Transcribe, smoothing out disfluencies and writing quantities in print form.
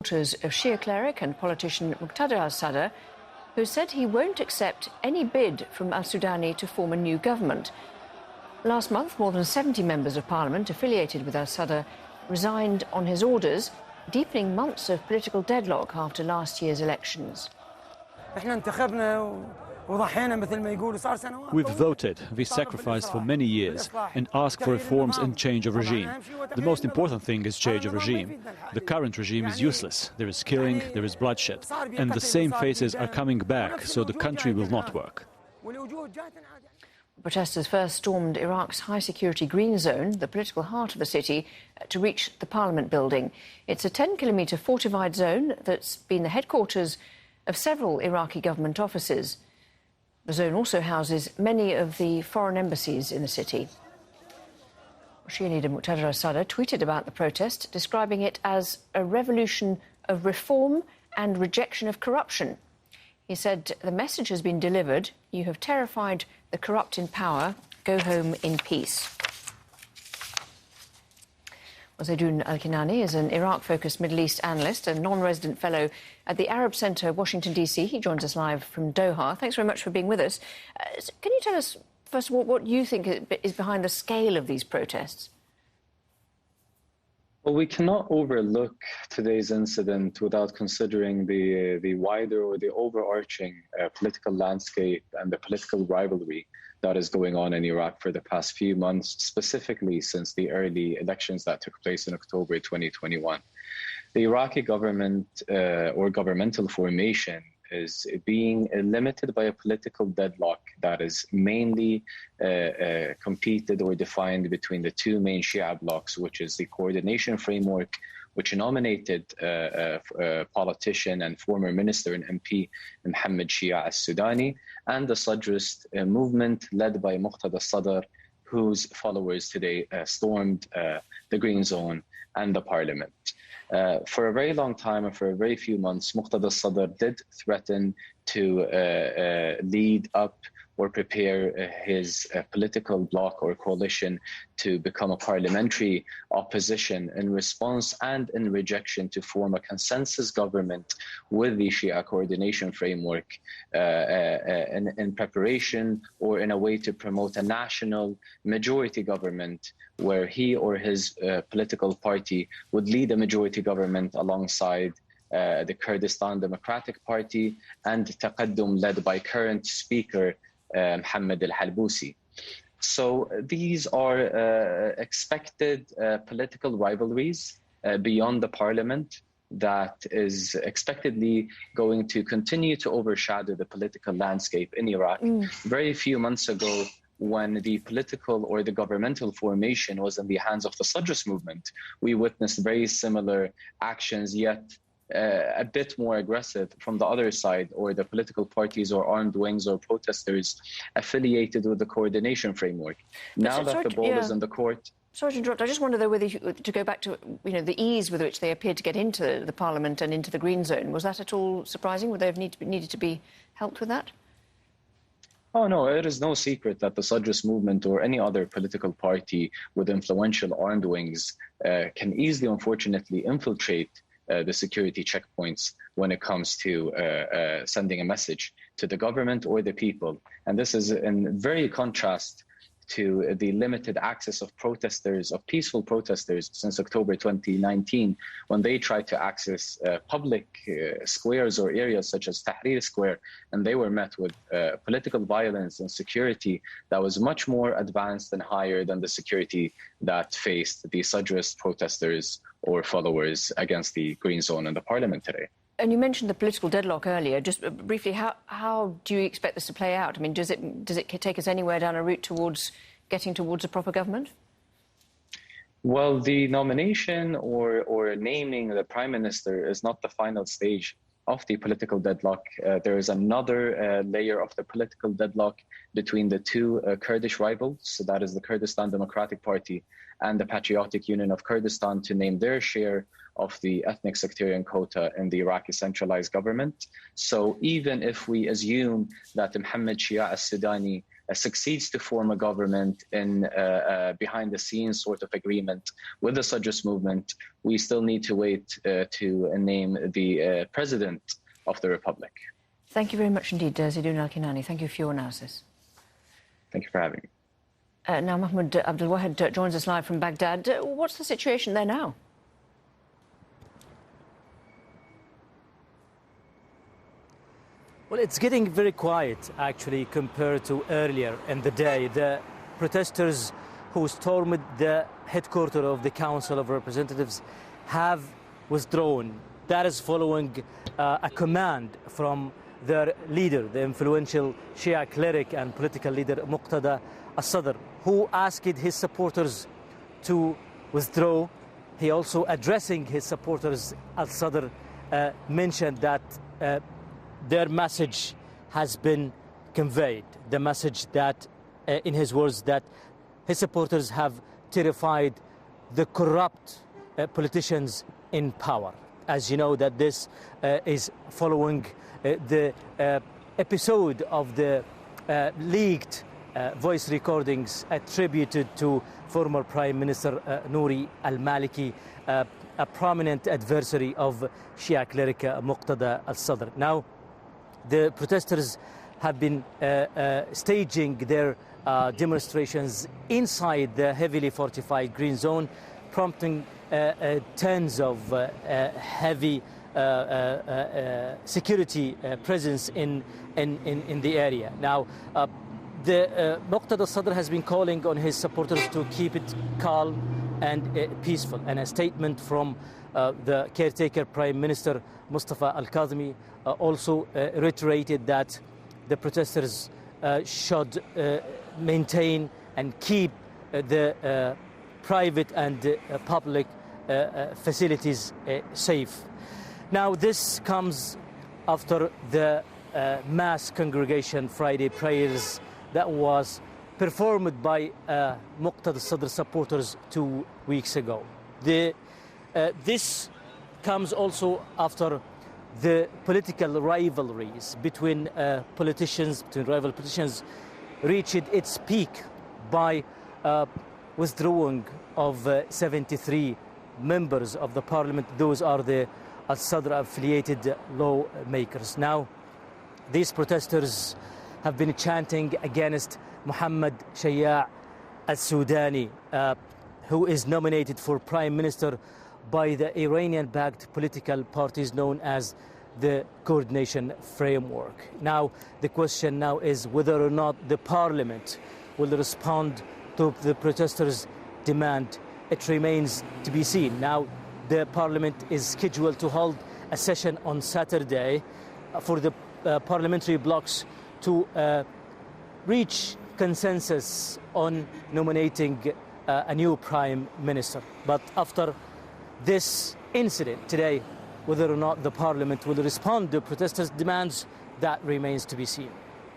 Daughters of Shia cleric and politician Muqtada al-Sadr, who said he won't accept any bid from al-Sudani to form a new government. Last month, more than 70 members of parliament affiliated with al-Sadr resigned on his orders, deepening months of political deadlock after last year's elections. We've voted, we sacrificed for many years and asked for reforms and change of regime. The most important thing is change of regime. The current regime is useless. There is killing, there is bloodshed. And the same faces are coming back, so the country will not work. Protesters first stormed Iraq's high-security Green Zone, the political heart of the city, to reach the parliament building. It's a 10-kilometre fortified zone that's been the headquarters of several Iraqi government offices. The zone also houses many of the foreign embassies in the city. Shia leader Muqtada al-Sadr tweeted about the protest, describing it as a revolution of reform and rejection of corruption. He said, "The message has been delivered. You have terrified the corrupt in power. Go home in peace." Zaidoun Al-Kinani is an Iraq-focused Middle East analyst and non-resident fellow at the Arab Centre, Washington, D.C. He joins us live from Doha. Thanks very much for being with us. Can you tell us, first of all, what you think is behind the scale of these protests? Well, we cannot overlook today's incident without considering the wider or the overarching political landscape and the political rivalry that is going on in Iraq for the past few months, specifically since the early elections that took place in October 2021. The Iraqi government or governmental formation is being limited by a political deadlock that is mainly competed or defined between the two main Shia blocs, which is the coordination framework, which nominated politician and former minister and MP Mohammed Shia al-Sudani, and the Sadrist movement led by Muqtada al-Sadr, whose followers today stormed the Green Zone and the parliament. For a very long time and for a very few months, Muqtada al-Sadr did threaten to lead up or prepare his political bloc or coalition to become a parliamentary opposition in response and in rejection to form a consensus government with the Shia coordination framework in preparation or in a way to promote a national majority government where he or his political party would lead a majority government alongside the Kurdistan Democratic Party and Taqaddum led by current speaker Mohammed al-Halbousi. So these are expected political rivalries beyond the parliament that is expectedly going to continue to overshadow the political landscape in Iraq. Very few months ago, when the political or the governmental formation was in the hands of the Sadrist movement, we witnessed very similar actions, yet a bit more aggressive from the other side, or the political parties or armed wings or protesters affiliated with the coordination framework. Now that the ball is in the court... Sorry to interrupt. I just wonder, though, whether to go back to the ease with which they appeared to get into the parliament and into the Green Zone. Was that at all surprising? Would they have needed to be helped with that? Oh, no, it is no secret that the Sadrist movement or any other political party with influential armed wings can easily, unfortunately, infiltrate the security checkpoints when it comes to sending a message to the government or the people. And this is in very contrast to the limited access of protesters, of peaceful protesters since October 2019, when they tried to access public squares or areas such as Tahrir Square, and they were met with political violence and security that was much more advanced and higher than the security that faced the Sadrist protesters or followers against the Green Zone in the parliament today. And you mentioned the political deadlock earlier. Just briefly, how do you expect this to play out? I mean, does it take us anywhere down a route towards getting towards a proper government? Well, the nomination or naming the prime minister is not the final stage of the political deadlock. There is another layer of the political deadlock between the two Kurdish rivals. So that is the Kurdistan Democratic Party and the Patriotic Union of Kurdistan to name their share of the ethnic sectarian quota in the Iraqi centralized government. So even if we assume that Mohammed Shia al-Sudani succeeds to form a government in behind the scenes sort of agreement with the Sadrist movement, we still need to wait to name the president of the republic. Thank you very much indeed, Zidoun Al-Kinani. Thank you for your analysis. Thank you for having me. Now, Mahmoud Abdelwahed joins us live from Baghdad. What's the situation there now? Well, it's getting very quiet, actually, compared to earlier in the day. The protesters who stormed the headquarters of the Council of Representatives have withdrawn. That is following a command from their leader, the influential Shia cleric and political leader Muqtada al-Sadr, who asked his supporters to withdraw. He also, addressing his supporters, al-Sadr mentioned that their message has been conveyed. The message that, in his words, that his supporters have terrified the corrupt politicians in power. As you know, that this is following the episode of the leaked voice recordings attributed to former Prime Minister Nouri al-Maliki, a prominent adversary of Shia cleric Muqtada al-Sadr. Now, the protesters have been staging their demonstrations inside the heavily fortified green zone, prompting tens of heavy security presence in the area. Now, the Muqtada al-Sadr has been calling on his supporters to keep it calm and peaceful. And a statement from the caretaker Prime Minister Mustafa al-Kadhimi also reiterated that the protesters should maintain and keep the private and public facilities safe. Now, this comes after the mass congregation Friday prayers that was performed by Muqtada al-Sadr supporters 2 weeks ago. This comes also after the political rivalries between rival politicians reached its peak by withdrawing of 73 members of the parliament. Those are the al-Sadr affiliated lawmakers. Now, these protesters have been chanting against Mohammed Shaya al-Sudani, who is nominated for Prime Minister by the Iranian-backed political parties known as the Coordination Framework. Now, the question now is whether or not the parliament will respond to the protesters' demand. It remains to be seen. Now, the parliament is scheduled to hold a session on Saturday for the parliamentary blocs to reach consensus on nominating a new prime minister. But after this incident today, whether or not the parliament will respond to protesters' demands, that remains to be seen.